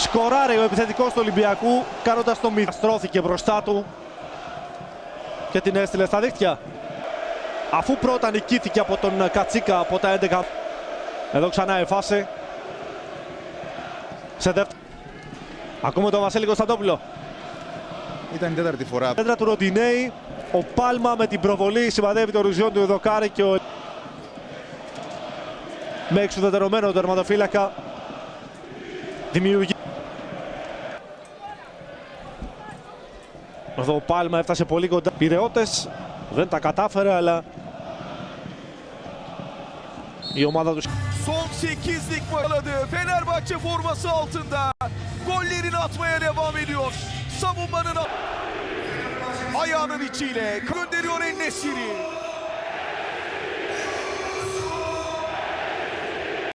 Σκοράρει ο επιθετικός του Ολυμπιακού κάνοντας το 0. Στρώθηκε μπροστά του και την έστειλε στα δίχτυα. Αφού πρώτα νικήθηκε από τον Κατσίκα από τα 11. Εδώ ξανά η φάση. Σε δεύτερο. Ακούμε τον Βασίλη Κωνσταντόπουλο. Ήταν η τέταρτη φορά. Πέντρα του Ροντινέη. Ο Πάλμα με την προβολή σημαδεύει το ρουζιόν του Ιδοκάρη και ο... με εξουδετερωμένο τερματοφύλακα δημιουργεί. Εδώ ο Πάλμα έφτασε πολύ κοντά. Πειραιώτες δεν τα κατάφερε, αλλά η ομάδα του. Son 8'lik yakaladı. Fenerbahçe forması altında. Gollerini atmaya devam ediyor. Savunmanın ayağının içiyle gönderiyor En-Nesyri.